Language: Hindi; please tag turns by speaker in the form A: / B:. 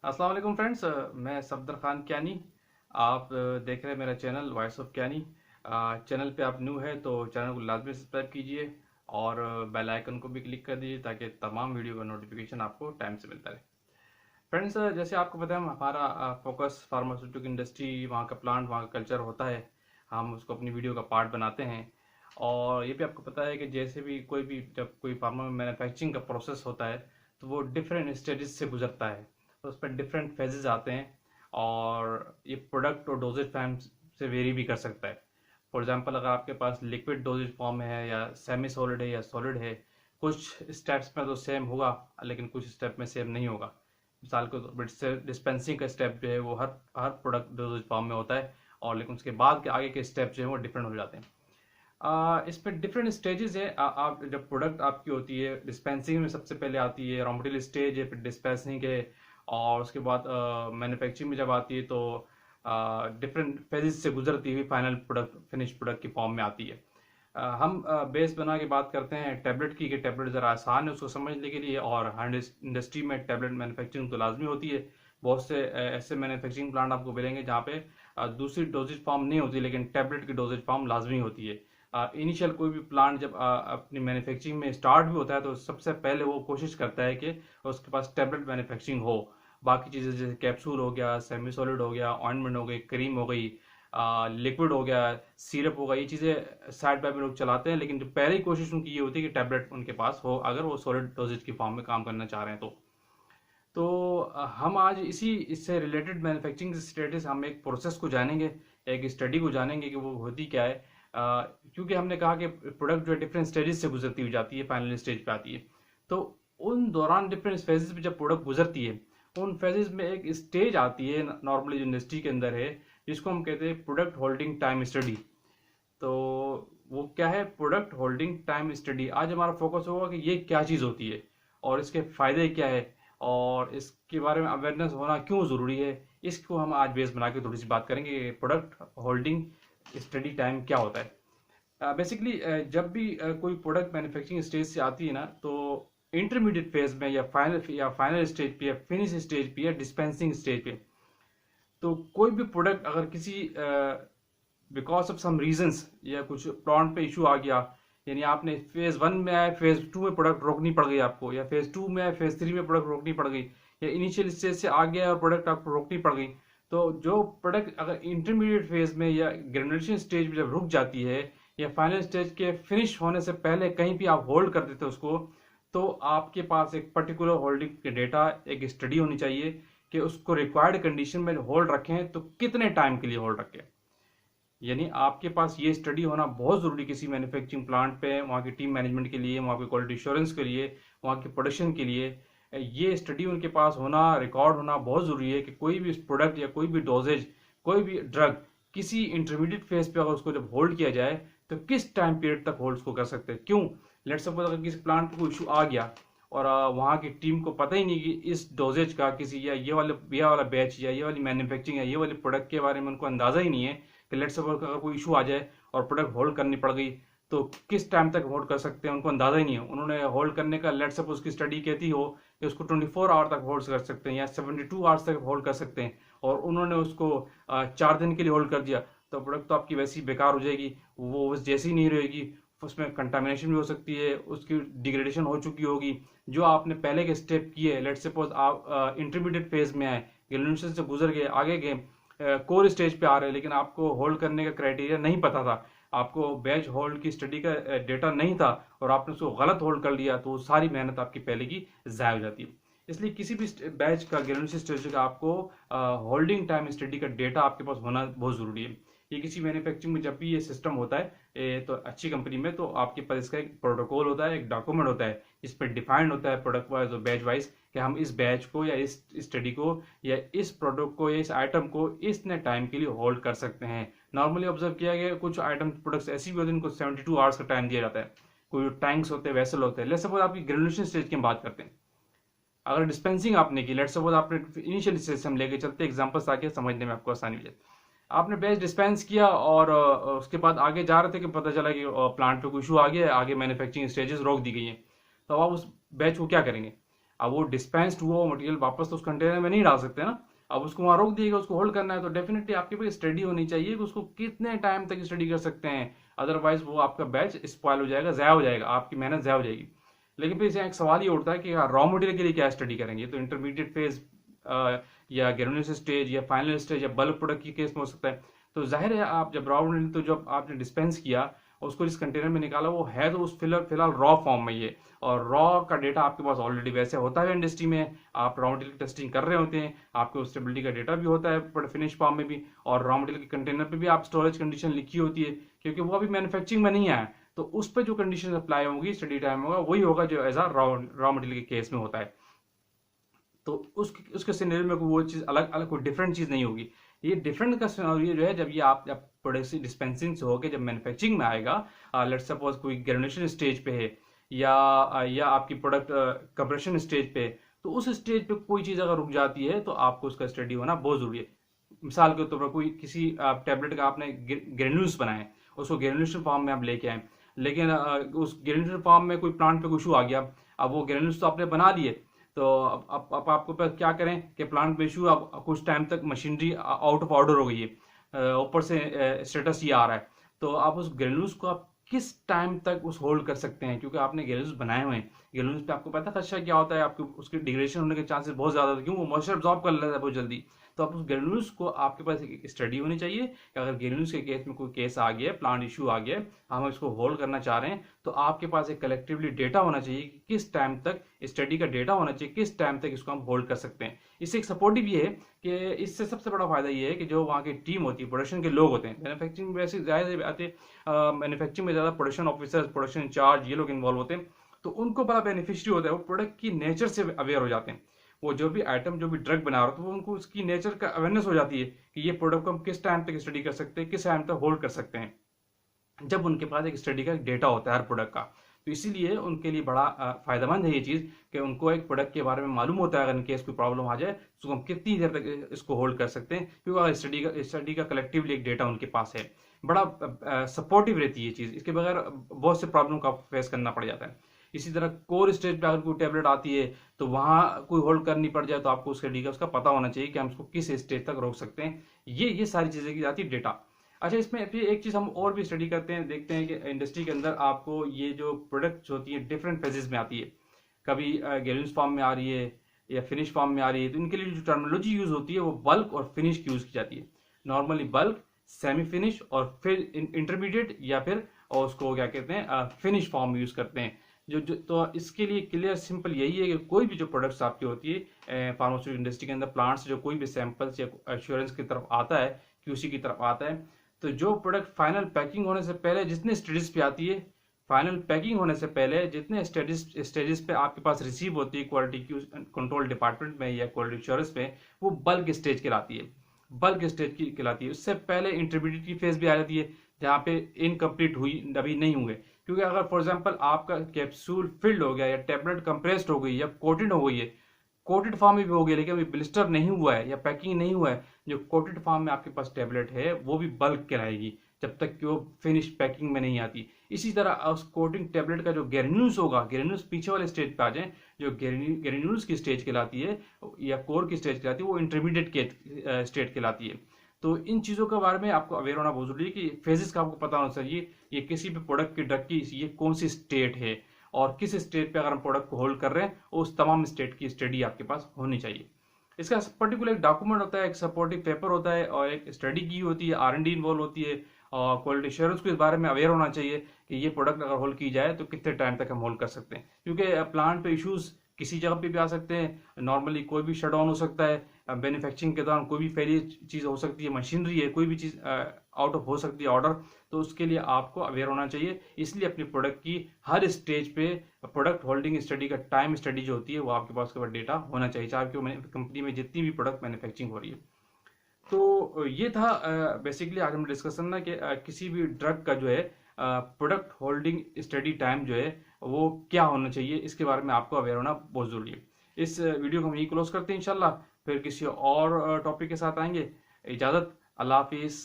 A: अस्सलाम वालेकुम फ्रेंड्स। मैं सफदर खान क्यानी। आप देख रहे हैं मेरा channel voice of Kayani. Channel पे आप न्यू है तो चैनल को लाजमी सब्सक्राइब कीजिए और बेल आइकन को भी क्लिक कर दीजिए ताकि तमाम वीडियो का नोटिफिकेशन आपको टाइम से मिलता रहे। फ्रेंड्स, जैसे आपको पता है हमारा फोकस फार्मास्यूटिकल इंडस्ट्री, वहाँ का प्लांट, वहाँ का कल्चर होता है। हम उसको अपनी वीडियो का पार्ट बनाते हैं। और ये भी आपको पता है कि जैसे भी कोई भी जब कोई फार्मा मैन्युफैक्चरिंग का प्रोसेस होता है तो वो डिफरेंट स्टेजेस से गुजरता है। तो उस पर डिफरेंट फेजेस आते हैं और ये प्रोडक्ट और डोजेज फॉर्म से वेरी भी कर सकता है। फॉर एग्जांपल, अगर आपके पास लिक्विड डोजेज फॉर्म है या सेमी सॉलिड है या सॉलिड है, कुछ स्टेप्स में तो सेम होगा लेकिन कुछ स्टेप में सेम नहीं होगा। मिसाल को डिस्पेंसिंग का स्टेप जो है वो हर हर प्रोडक्ट डोजेज फॉर्म में होता है, और लेकिन उसके बाद के आगे के स्टेप जो है वो डिफरेंट हो जाते हैं। इसमें डिफरेंट स्टेजेस है। आप जब प्रोडक्ट आपकी होती है डिस्पेंसिंग में सबसे पहले आती है रॉ मटेरियल स्टेज है, फिर डिस्पेंसिंग है, और उसके बाद मैन्युफैक्चरिंग में जब आती है तो डिफरेंट फेजेस से गुजरती हुई फाइनल प्रोडक्ट फिनिश प्रोडक्ट की फॉर्म में आती है। हम बेस बना के बात करते हैं टैबलेट की, कि टैबलेट ज़रा आसान है उसको समझने के लिए, और हर इंडस्ट्री में टैबलेट मैन्युफैक्चरिंग तो लाजमी होती है। बहुत से ऐसे मैन्युफैक्चरिंग प्लांट आपको मिलेंगे जहाँ पे दूसरी डोजेज फॉर्म नहीं होती लेकिन टैबलेट की डोजेज फॉर्म लाजमी होती है। इनिशियल कोई भी प्लांट जब अपनी मैन्युफैक्चरिंग में स्टार्ट भी होता है तो सबसे पहले वो कोशिश करता है कि उसके पास टैबलेट मैन्युफैक्चरिंग हो। बाकी चीज़ें जैसे कैप्सूल हो गया, सेमी सॉलिड हो गया, ऑइंटमेंट हो गई, क्रीम हो गई, लिक्विड हो गया, सिरप होगा, ये चीज़ें साइड बाय में लोग चलाते हैं, लेकिन जो पहली कोशिश उनकी ये होती है कि टैबलेट उनके पास हो अगर वो सॉलिड डोजेज की फॉर्म में काम करना चाह रहे हैं तो हम आज इसी इससे रिलेटेड मैन्युफैक्चरिंग स्टेटस हम एक प्रोसेस को जानेंगे, एक स्टडी को जानेंगे कि वो होती क्या है। क्योंकि हमने कहा कि प्रोडक्ट जो है डिफरेंट स्टेजेस से गुजरती हुई जाती है, फाइनल स्टेज पे आती है। तो उन दौरान डिफरेंट फेजेस पे जब प्रोडक्ट गुजरती है, उन फेजेस में एक स्टेज आती है नॉर्मली जो इंडस्ट्री के अंदर है, जिसको हम कहते हैं प्रोडक्ट होल्डिंग टाइम स्टडी। तो वो क्या है प्रोडक्ट होल्डिंग टाइम स्टडी? आज हमारा फोकस होगा कि ये क्या चीज़ होती है और इसके फायदे क्या है और इसके बारे में अवेयरनेस होना क्यों ज़रूरी है। इसको हम आज बेस बना के थोड़ी सी बात करेंगे कि प्रोडक्ट होल्डिंग स्टडी टाइम क्या होता है। बेसिकली जब भी कोई प्रोडक्ट मैन्युफैक्चरिंग स्टेज से आती है ना, तो इंटरमीडिएट फेज में या फाइनल स्टेज पे या फिनिश स्टेज पे या डिस्पेंसिंग स्टेज पे, तो कोई भी प्रोडक्ट अगर किसी बिकॉज ऑफ सम रीजंस या कुछ प्लांट पे इशू आ गया, यानी आपने फेज वन में आए फेज टू में प्रोडक्ट रोकनी पड़ गई आपको, या फेज टू में आए फेज थ्री में प्रोडक्ट रोकनी पड़ गई, या इनिशियल स्टेज से आ गया और प्रोडक्ट आपको रोकनी पड़ गई, तो जो प्रोडक्ट अगर इंटरमीडिएट फेज में या ग्रेनुलेशन स्टेज में जब रुक जाती है या फाइनल स्टेज के फिनिश होने से पहले कहीं भी आप होल्ड कर देते हो उसको, तो आपके पास एक पर्टिकुलर होल्डिंग डेटा, एक स्टडी होनी चाहिए कि उसको रिक्वायर्ड कंडीशन में होल्ड रखें तो कितने टाइम के लिए होल्ड रखें। यानी आपके पास ये स्टडी होना बहुत ज़रूरी किसी मैन्युफैक्चरिंग प्लांट पे, वहाँ की टीम मैनेजमेंट के लिए, वहाँ की क्वालिटी इंश्योरेंस के लिए, वहाँ की प्रोडक्शन के लिए। ये स्टडी उनके पास होना, रिकॉर्ड होना बहुत ज़रूरी है कि कोई भी प्रोडक्ट या कोई भी डोजेज, कोई भी ड्रग किसी इंटरमीडिएट फेज पे अगर उसको जब होल्ड किया जाए तो किस टाइम पीरियड तक होल्ड उसको कर सकते हैं। क्यों? लेट्स सपोज अगर किसी प्लांट को इशू आ गया और वहाँ की टीम को पता ही नहीं कि इस डोजेज का किसी या ये वाला बैच या ये वाली मैन्युफैक्चरिंग या ये वाले प्रोडक्ट के बारे में उनको अंदाज़ा ही नहीं है कि लेट्स सपोज अगर कोई इशू आ जाए और प्रोडक्ट होल्ड करनी पड़ गई तो किस टाइम तक होल्ड कर सकते हैं, उनको अंदाजा ही नहीं है। उन्होंने होल्ड करने का लेट्स सपोज की स्टडी कहती हो कि उसको 24 आवर तक होल्ड कर सकते हैं या 72 आवर्स तक होल्ड कर सकते हैं, और उन्होंने उसको 4 दिन के लिए होल्ड कर दिया, तो प्रोडक्ट तो आपकी वैसी बेकार हो जाएगी, वो बस जैसी नहीं रहेगी, उसमें कंटामिनेशन भी हो सकती है, उसकी डिग्रेडेशन हो चुकी होगी। जो आपने पहले के स्टेप किए, लेट्स सपोज आप इंटरमीडिएट फेज में आए, ग्रेनुलेशन से गुजर गए, आगे गए, कोर स्टेज पे आ रहे हैं, लेकिन आपको होल्ड करने का क्राइटेरिया नहीं पता था, आपको बैच होल्ड की स्टडी का डेटा नहीं था और आपने उसको गलत होल्ड कर लिया, तो सारी मेहनत आपकी पहले की ज़ाया हो जाती है। इसलिए किसी भी बैच का ग्रेनुलेशन स्टेज का आपको होल्डिंग टाइम स्टडी का डेटा आपके पास होना बहुत ज़रूरी है। ये किसी मैन्युफैक्चरिंग में जब भी ये सिस्टम होता है तो अच्छी कंपनी में, तो आपके पास इसका एक प्रोटोकॉल होता है, एक डॉक्यूमेंट होता है, इस पर डिफाइंड होता है प्रोडक्ट वाइज और बैच वाइज कि हम इस बैच को या इस स्टडी को या इस प्रोडक्ट को या इस आइटम को इतने टाइम के लिए होल्ड कर सकते हैं। नॉर्मली ऑब्जर्व किया गया कुछ आइटम प्रोडक्ट्स ऐसी भी होती हैं जिनको 72 आवर्स का टाइम दिया जाता है। कोई टैंक्स होते हैं, वेसल होते हैं। लेट्स सपोज आपकी ग्रेनुलेशन स्टेज की हम बात करते हैं, अगर डिस्पेंसिंग आपने की, लेट्स सपोज आपने इनिशियल स्टेज से हम लेके चलते एग्जांपल्स ताकि समझने में आपको आसानी हो जाए। आपने बैच डिस्पेंस किया और उसके बाद आगे जा रहे थे कि पता चला कि प्लांट पे कोई इशू आ गया है, आगे मैन्युफैक्चरिंग स्टेजेस रोक दी गई हैं, तो अब आप उस बैच को क्या करेंगे? अब वो डिस्पेंस्ड हुआ मटेरियल वापस तो उस कंटेनर में नहीं डाल सकते ना, अब उसको वहां रोक दिएगा, उसको होल्ड करना है तो डेफिनेटली आपके पास स्टडी होनी चाहिए कि उसको कितने टाइम तक स्टडी कर सकते हैं, अदरवाइज वो आपका बैच स्पॉइल हो जाएगा, ज़ाया हो जाएगा, आपकी मेहनत ज़ाया हो जाएगी। लेकिन फिर इसे एक सवाल ये उठता है कि रॉ मटेरियल के लिए क्या स्टडी करेंगे, तो इंटरमीडिएट फेज या ग्रेनुलर स्टेज या फाइनल स्टेज या बल्क प्रोडक्ट की केस में हो सकता है। तो जाहिर है आप जब रॉ मटेरियल तो जब आपने डिस्पेंस किया उसको इस कंटेनर में निकाला, वो है तो उस फिलहाल रॉ फॉर्म में ये, और रॉ का डेटा आपके पास ऑलरेडी वैसे होता है इंडस्ट्री में, आप रॉ मटेरियल की टेस्टिंग कर रहे होते हैं, आपको स्टेबिलिटी का डेटा भी होता है फिनिश फॉर्म में भी, और रॉ मटेरियल के कंटेनर पे भी आप स्टोरेज कंडीशन लिखी होती है, क्योंकि वो अभी मैन्युफैक्चरिंग में नहीं आया, तो उस पर जो कंडीशन अप्लाई होगी, स्टडी टाइम होगा, वही होगा जो एज आ रॉ मटेरियल के केस में होता है। तो उसके सिनेरियो में वो चीज़ अलग अलग कोई डिफरेंट चीज़ नहीं होगी। ये डिफरेंट का सिनेरियो जो है जब ये आप जब प्रोडक्शन डिस्पेंसिंग से होकर जब मैन्युफैक्चरिंग में आएगा, लेट्स सपोज कोई ग्रेनुलेशन स्टेज पे है या आपकी प्रोडक्ट कंप्रेशन स्टेज पे, तो उस स्टेज पे कोई चीज़ अगर रुक जाती है तो आपको उसका स्टडी होना बहुत ज़रूरी है। मिसाल के तौर पर कोई किसी टैबलेट का आपने ग्रेन्यूल्स बनाए, उसको ग्रेनुलेशन फॉर्म में आप लेके आए, लेकिन उस ग्रेनुलेशन फॉर्म में कोई प्लांट पे कुछ इशू आ गया, अब वो ग्रेन्यूल्स तो आपने बना लिए, तो अब आपको क्या करें कि प्लांट पे इशू, अब कुछ टाइम तक मशीनरी आउट ऑफ ऑर्डर हो गई है, ऊपर से स्टेटस ये आ रहा है, तो आप उस ग्रेन्यूल्स को आप किस टाइम तक उस होल्ड कर सकते हैं, क्योंकि आपने ग्रेन्यूल्स बनाए हुए हैं, ग्रेन्यूल्स पे आपको पता खर्चा क्या होता है, आपको उसके डिग्रेडेशन होने के चांसेस बहुत ज्यादा होते हैं, क्यों वो मॉइस्चर अब्सॉर्ब कर लेता है बहुत जल्दी। तो आप उस ग्रेन्यूल्स को, आपके पास एक स्टडी होनी चाहिए कि अगर ग्रेन्यूल्स के केस में कोई केस आ गया, प्लांट इशू आ गया, हम इसको होल्ड करना चाह रहे हैं, तो आपके पास एक कलेक्टिवली डेटा होना चाहिए कि किस टाइम तक, स्टडी का डेटा होना चाहिए किस टाइम तक इसको हम होल्ड कर सकते हैं। इससे एक सपोर्टिव ये है कि इससे सबसे बड़ा फायदा ये है कि जो वहाँ की टीम होती है, प्रोडक्शन के लोग होते हैं, मैन्युफैक्चरिंग में वैसे ज़्यादा आते हैं, मैन्युफैक्चरिंग में ज़्यादा प्रोडक्शन ऑफिसर्स, प्रोडक्शन इंचार्ज, ये लोग इन्वॉल्व होते हैं, तो उनको बड़ा बेनिफिशियरी होता है, वो प्रोडक्ट की नेचर से अवेयर हो जाते हैं, वो जो भी आइटम जो भी ड्रग बना रहा है तो वो उनको उसकी नेचर का अवेयरनेस हो जाती है कि ये प्रोडक्ट को हम किस टाइम तक स्टडी कर सकते हैं, किस टाइम तक होल्ड कर सकते हैं, जब उनके पास एक स्टडी का डेटा होता है हर प्रोडक्ट का। तो इसीलिए उनके लिए बड़ा फायदेमंद है ये चीज़ कि उनको एक प्रोडक्ट के बारे में मालूम होता है, अगर इन केस कोई प्रॉब्लम आ जाए तो हम कितनी देर तक इसको होल्ड कर सकते हैं, क्योंकि अगर स्टडी का कलेक्टिवली एक डेटा उनके पास है, बड़ा सपोर्टिव रहती है ये चीज़, इसके बगैर बहुत से प्रॉब्लम का फेस करना पड़ जाता है। इसी तरह कोर स्टेज पे अगर कोई टेबलेट आती है तो वहाँ कोई होल्ड करनी पड़ जाए तो आपको उसका डी का उसका पता होना चाहिए कि हम उसको किस स्टेज तक रोक सकते हैं, ये सारी चीज़ें की जाती है डेटा। अच्छा, इसमें फिर एक चीज़ हम और भी स्टडी करते हैं, देखते हैं कि इंडस्ट्री के अंदर आपको ये जो प्रोडक्ट्स होती है डिफरेंट फेजेस में आती है, कभी ग्रेन्यूल्स फॉर्म में आ रही है या फिनिश फॉर्म में आ रही है, तो इनके लिए जो टर्मिनोलॉजी यूज़ होती है वो बल्क और फिनिश की यूज़ की जाती है। नॉर्मली बल्क, सेमी फिनिश और फिर इंटरमीडिएट, या फिर और उसको क्या कहते हैं फिनिश फॉर्म यूज़ करते हैं। जो तो इसके लिए क्लियर सिंपल यही है कि कोई भी जो प्रोडक्ट्स आपकी होती है फार्मास्यूटिकल इंडस्ट्री के अंदर, प्लांट्स जो कोई भी सैंपल्स या एश्योरेंस की तरफ आता है, क्यूसी की तरफ आता है, तो जो प्रोडक्ट फाइनल पैकिंग होने से पहले जितने स्टेजेस पे आती है, फाइनल पैकिंग होने से पहले जितने स्टेजेस पे आपके पास रिसीव होती है क्वालिटी कंट्रोल डिपार्टमेंट में या क्वालिटी एश्योरेंस में, वो बल्क स्टेज कहलाती है, बल्क स्टेज की कहलाती है। उससे पहले इंटरमीडिएट की फेज भी आ जाती है जहाँ पे इनकम्प्लीट हुई अभी नहीं हुए, क्योंकि अगर फॉर एग्जांपल आपका कैप्सूल फिल्ड हो गया या टैबलेट कंप्रेस्ड हो गई या कोटेड हो गई है, कोटेड फॉर्म में भी हो गया लेकिन अभी ब्लिस्टर नहीं हुआ है या पैकिंग नहीं हुआ है, जो कोटेड फॉर्म में आपके पास टैबलेट है वो भी बल्क कहलाएगी जब तक कि वो फिनिश पैकिंग में नहीं आती। इसी तरह उस कोटिंग टैबलेट का जो ग्रेन्यूल्स होगा, ग्रेन्यूल्स पीछे वाले स्टेज पे आ जाए, जो ग्रेन्यूल्स की स्टेज कहलाती है या कोर की स्टेज कहलाती है, वो इंटरमीडिएट के स्टेट कहलाती है। तो इन चीज़ों के बारे में आपको अवेयर होना बहुत जरूरी है कि फेजेस का आपको पता होना चाहिए, ये किसी भी प्रोडक्ट की ड्रग की ये कौन सी स्टेट है और किस स्टेट पे अगर हम प्रोडक्ट को होल्ड कर रहे हैं, उस तमाम स्टेट की स्टडी आपके पास होनी चाहिए। इसका पर्टिकुलर एक डॉक्यूमेंट होता है, एक सपोर्टिव पेपर होता है और एक स्टडी की होती है, R&D इन्वॉल्व होती है, और क्वालिटी एश्योरेंस को इस बारे में अवेयर होना चाहिए कि ये प्रोडक्ट अगर होल्ड की जाए तो कितने टाइम तक हम होल्ड कर सकते हैं, क्योंकि प्लांट पे इश्यूज किसी जगह पे भी आ सकते हैं, नॉर्मली कोई भी शट डाउन हो सकता है, मैन्युफैक्चरिंग के दौरान कोई भी फेलियर चीज़ हो सकती है, मशीनरी है, कोई भी चीज़ आउट ऑफ हो सकती है ऑर्डर, तो उसके लिए आपको अवेयर होना चाहिए। इसलिए अपनी प्रोडक्ट की हर स्टेज पे प्रोडक्ट होल्डिंग स्टडी का टाइम स्टडी जो होती है वो आपके पास उसके बाद डेटा होना चाहिए, चाहे आपकी कंपनी में जितनी भी प्रोडक्ट मैन्युफैक्चरिंग हो रही है। तो ये था बेसिकली आज हम डिस्कशन ना कि किसी भी ड्रग का जो है प्रोडक्ट होल्डिंग स्टडी टाइम जो है वो क्या होना चाहिए, इसके बारे में आपको अवेयर होना बहुत जरूरी है। इस वीडियो को हम यही क्लोज करते हैं, इंशाल्लाह फिर किसी और टॉपिक के साथ आएंगे। इजाज़त, अल्लाह हाफिज़।